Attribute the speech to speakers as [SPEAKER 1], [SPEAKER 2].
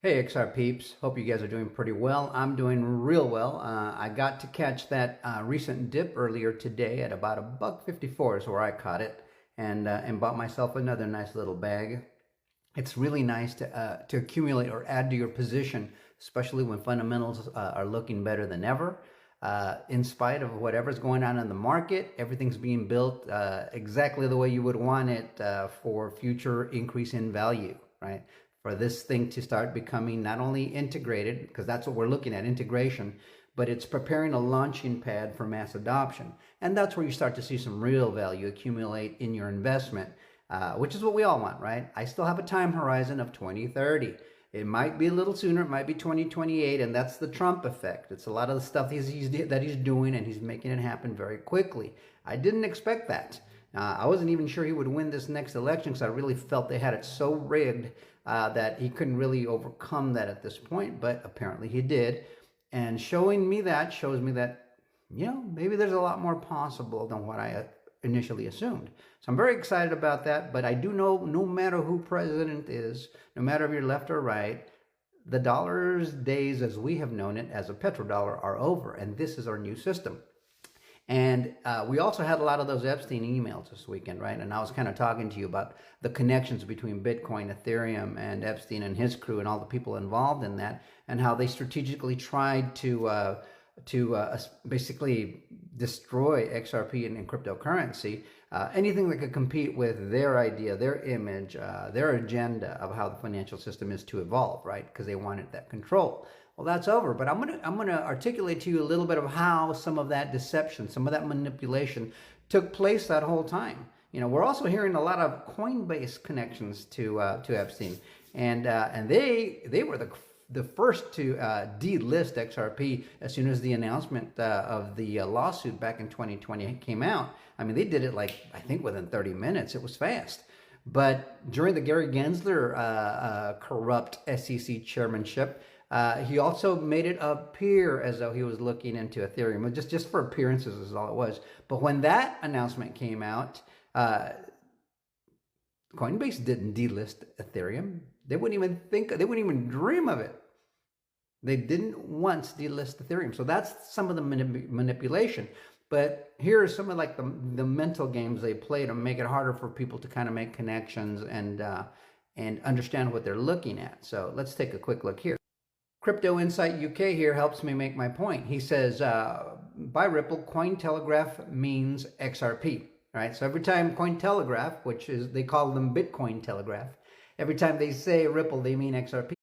[SPEAKER 1] Hey XR peeps, hope you guys are doing pretty well. I'm doing real well. I got to catch that recent dip earlier today at about a buck 54 is where I caught it, and bought myself another nice little bag. It's really nice to accumulate or add to your position, especially when fundamentals are looking better than ever. In spite of whatever's going on in the market, everything's being built exactly the way you would want it for future increase in value, right? For this thing to start becoming not only integrated, because that's what we're looking at, integration, but it's preparing a launching pad for mass adoption. And that's where you start to see some real value accumulate in your investment, which is what we all want, right? I still have a time horizon of 2030. It might be a little sooner, it might be 2028, and that's the Trump effect. It's a lot of the stuff that he's doing, and he's making it happen very quickly. I didn't expect that. I wasn't even sure he would win this next election because I really felt they had it so rigged that he couldn't really overcome that at this point, but apparently he did. And showing me that shows me that, maybe there's a lot more possible than what I initially assumed. So I'm very excited about that, but I do know no matter who president is, no matter if you're left or right, the dollar's days as we have known it as a petrodollar are over, and this is our new system. And we also had a lot of those Epstein emails this weekend, right? And I was kind of talking to you about the connections between Bitcoin, Ethereum, and Epstein and his crew and all the people involved in that, and how they strategically tried to basically destroy XRP and cryptocurrency, anything that could compete with their idea, their image, their agenda of how the financial system is to evolve, right? Because they wanted that control. Well, that's over, but I'm gonna articulate to you a little bit of how some of that deception, some of that manipulation took place that whole time. We're also hearing a lot of Coinbase connections to Epstein, and they were the first to delist XRP as soon as the announcement of the lawsuit back in 2020 came out. I mean, they did it like, I think within 30 minutes. It was fast. But during the Gary Gensler corrupt SEC chairmanship, he also made it appear as though he was looking into Ethereum, just for appearances is all it was. But when that announcement came out, Coinbase didn't delist Ethereum. They wouldn't even dream of it. They didn't once delist Ethereum. So that's some of the manipulation. But here are some of like the mental games they play to make it harder for people to kind of make connections and understand what they're looking at. So let's take a quick look here. Crypto Insight UK here helps me make my point. He says, by Ripple, Cointelegraph means XRP. All right, so every time Cointelegraph, which is, they call them Bitcoin Telegraph, every time they say Ripple, they mean XRP.